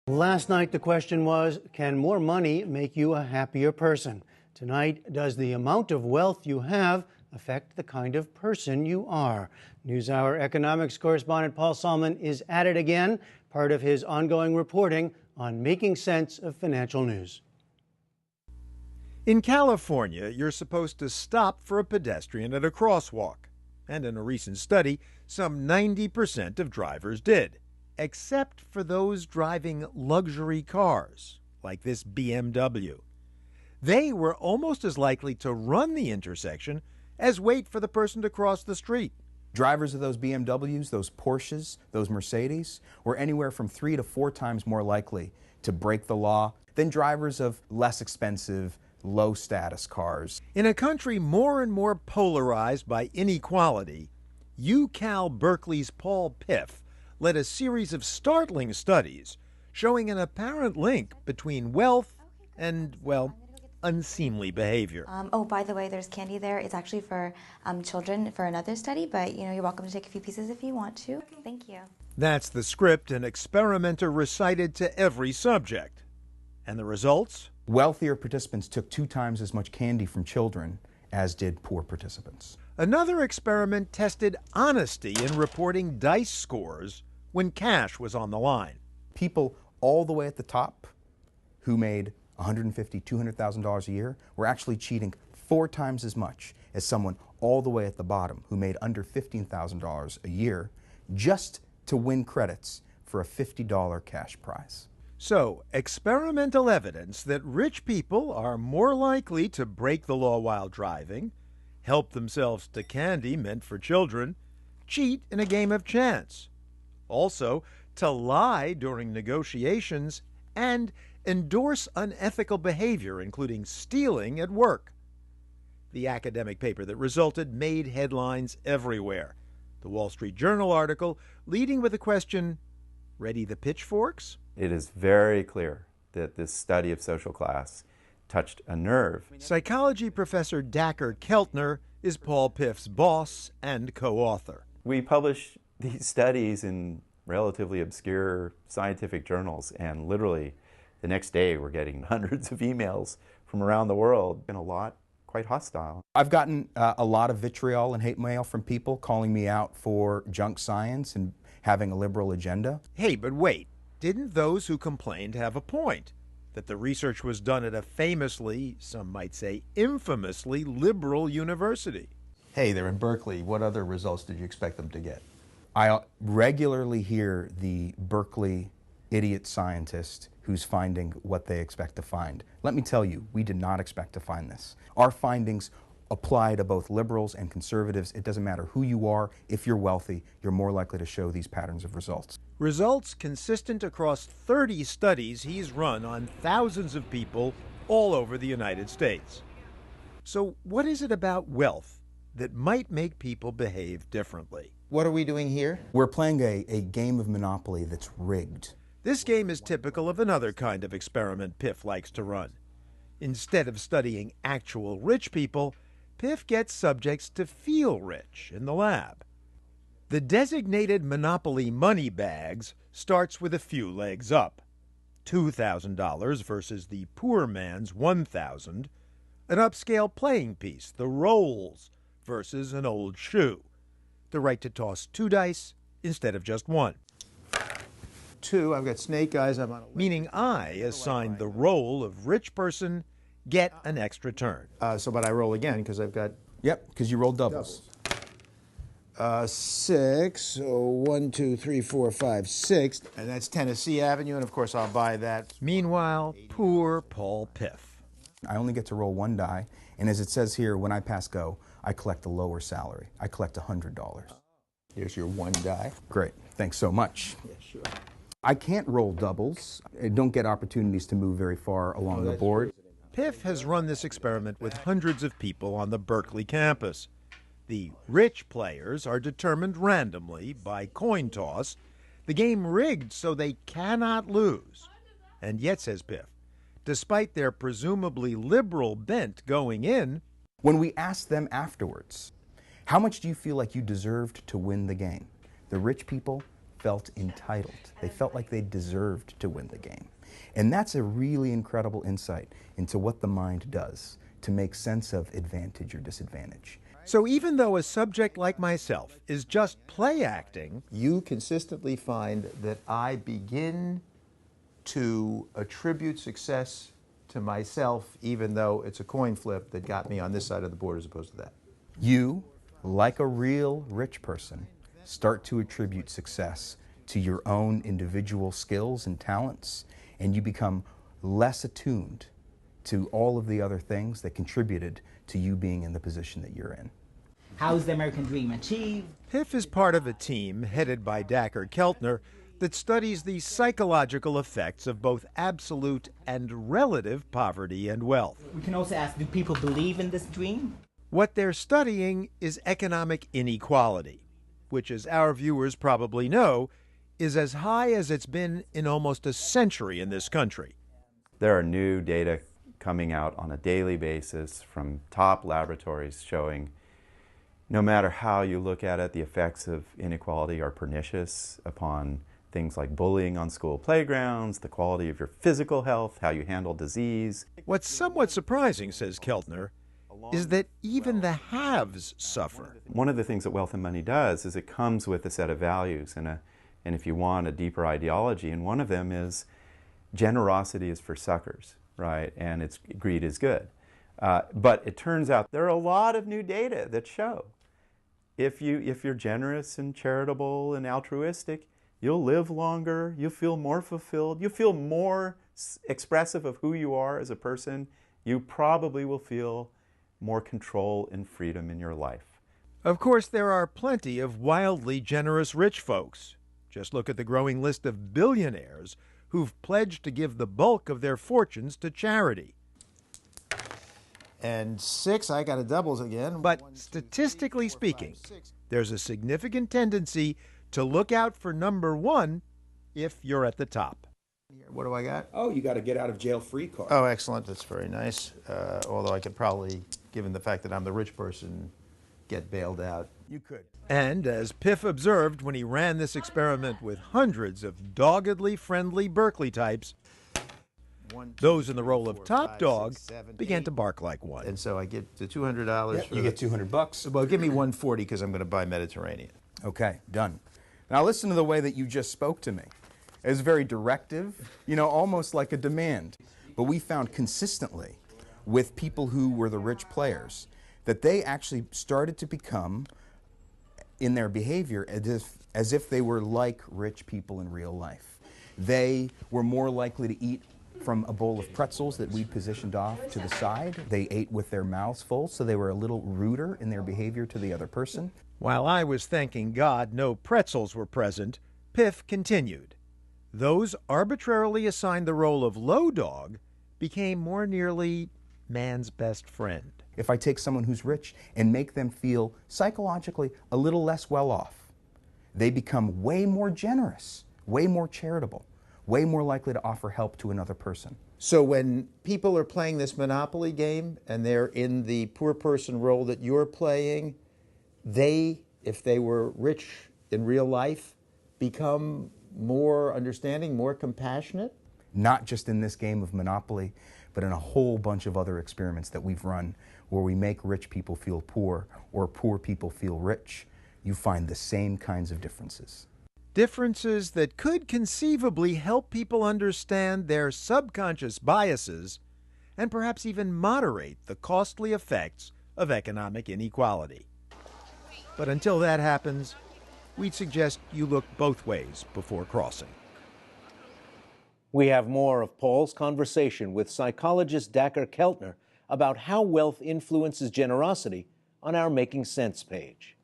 Last night the question was, can more money make you a happier person? Tonight, does the amount of wealth you have affect the kind of person you are? NewsHour economics correspondent Paul Salman is at it again, part of his ongoing reporting on making sense of financial news. In California, you're supposed to stop for a pedestrian at a crosswalk. And in a recent study, some 90% of drivers did, except for those driving luxury cars, like this BMW. They were almost as likely to run the intersection as wait for the person to cross the street. Drivers of those BMWs, those Porsches, those Mercedes were anywhere from 3 to 4 times more likely to break the law than drivers of less expensive, low-status cars. In a country more and more polarized by inequality, UCal Berkeley's Paul Piff led a series of startling studies showing an apparent link between wealth and, well, unseemly behavior. Oh, by the way, there's candy there. It's actually for children for another study, but you're welcome to take a few pieces if you want to. Thank you. That's the script an experimenter recited to every subject. And the results? Wealthier participants took 2 times as much candy from children as did poor participants. Another experiment tested honesty in reporting dice scores when cash was on the line. People all the way at the top who made $150,000, $200,000 a year were actually cheating 4 times as much as someone all the way at the bottom who made under $15,000 a year just to win credits for a $50 cash prize. So, experimental evidence that rich people are more likely to break the law while driving, help themselves to candy meant for children, cheat in a game of chance. Also, to lie during negotiations and endorse unethical behavior, including stealing at work. The academic paper that resulted made headlines everywhere. The Wall Street Journal article leading with the question, ready the pitchforks? It is very clear that this study of social class touched a nerve. Psychology professor Dacher Keltner is Paul Piff's boss and co-author. We publish these studies in relatively obscure scientific journals, and literally the next day we're getting hundreds of emails from around the world, and a lot quite hostile. I've gotten a lot of vitriol and hate mail from people calling me out for junk science and having a liberal agenda. Hey, but wait. Didn't those who complained have a point? That the research was done at a famously, some might say infamously, liberal university. Hey, they're in Berkeley. What other results did you expect them to get? I regularly hear the Berkeley idiot scientist who's finding what they expect to find. Let me tell you, we did not expect to find this. Our findings apply to both liberals and conservatives. It doesn't matter who you are. If you're wealthy, you're more likely to show these patterns of results. Results consistent across 30 studies he's run on thousands of people all over the United States. So what is it about wealth that might make people behave differently? What are we doing here? We're playing a game of Monopoly that's rigged. This game is typical of another kind of experiment Piff likes to run. Instead of studying actual rich people, Piff gets subjects to feel rich in the lab. The designated Monopoly money bags starts with a few legs up. $2,000 versus the poor man's $1,000. An upscale playing piece, the rolls, versus an old shoe. The right to toss 2 dice instead of just 1. 2, I've got snake eyes. I'm on a Meaning I assign the role of rich person, get an extra turn. but I roll again because I've got Yep, because you rolled doubles. 6. So 1, 2, 3, 4, 5, 6, and that's Tennessee Avenue, and of course I'll buy that. Meanwhile, poor Paul Piff. I only get to roll 1 die, and as it says here, when I pass go, I collect a lower salary. I collect $100. Here's your 1 die. Great, thanks so much. Yeah, sure. I can't roll doubles. I don't get opportunities to move very far along the board. Piff has run this experiment with hundreds of people on the Berkeley campus. The rich players are determined randomly by coin toss, the game rigged so they cannot lose. And yet, says Piff, despite their presumably liberal bent going in, when we asked them afterwards, how much do you feel like you deserved to win the game? The rich people felt entitled. They felt like they deserved to win the game. And that's a really incredible insight into what the mind does to make sense of advantage or disadvantage. So even though a subject like myself is just play acting, You consistently find that I begin to attribute success to myself, even though it's a coin flip that got me on this side of the board as opposed to that. You, like a real rich person, start to attribute success to your own individual skills and talents, and you become less attuned to all of the other things that contributed to you being in the position that you're in. How is the American dream achieved? Piff is part of a team headed by Dacher Keltner that studies the psychological effects of both absolute and relative poverty and wealth. We can also ask, do people believe in this dream? What they're studying is economic inequality, which, as our viewers probably know, is as high as it's been in almost a century in this country. There are new data coming out on a daily basis from top laboratories showing no matter how you look at it, the effects of inequality are pernicious upon things like bullying on school playgrounds, the quality of your physical health, how you handle disease. What's somewhat surprising, says Keltner, is that even the haves suffer. One of the things that wealth and money does is it comes with a set of values and if you want, a deeper ideology, and one of them is generosity is for suckers, right? And it's greed is good. But it turns out there are a lot of new data that show if you're generous and charitable and altruistic, you'll live longer, you'll feel more fulfilled, you'll feel more expressive of who you are as a person, you probably will feel more control and freedom in your life. Of course, there are plenty of wildly generous rich folks. Just look at the growing list of billionaires who've pledged to give the bulk of their fortunes to charity. And 6, I got a doubles again. But statistically speaking, there's a significant tendency to look out for number 1 if you're at the top. What do I got? Oh, you got a get out of jail free card. Oh, excellent. That's very nice. Although I could probably, given the fact that I'm the rich person, get bailed out. You could. And as Piff observed when he ran this experiment with hundreds of doggedly friendly Berkeley types, those in the role of top dog began to bark like one. And so I get the $200. You get $200. Well, give me $140 because I'm going to buy Mediterranean. Okay, done. Now listen to the way that you just spoke to me. It's very directive, almost like a demand. But we found consistently with people who were the rich players that they actually started to become, in their behavior, as if they were like rich people in real life. They were more likely to eat from a bowl of pretzels that we'd positioned off to the side. They ate with their mouths full, so they were a little ruder in their behavior to the other person. While I was thanking God no pretzels were present, Piff continued. Those arbitrarily assigned the role of low dog became more nearly man's best friend. If I take someone who's rich and make them feel psychologically a little less well off, they become way more generous, way more charitable, way more likely to offer help to another person. So when people are playing this Monopoly game and they're in the poor person role that you're playing, they, if they were rich in real life, become more understanding, more compassionate? Not just in this game of Monopoly, but in a whole bunch of other experiments that we've run where we make rich people feel poor or poor people feel rich. You find the same kinds of differences. Differences that could conceivably help people understand their subconscious biases and perhaps even moderate the costly effects of economic inequality. But until that happens, we'd suggest you look both ways before crossing. We have more of Paul's conversation with psychologist Dacher Keltner about how wealth influences generosity on our Making Sense page.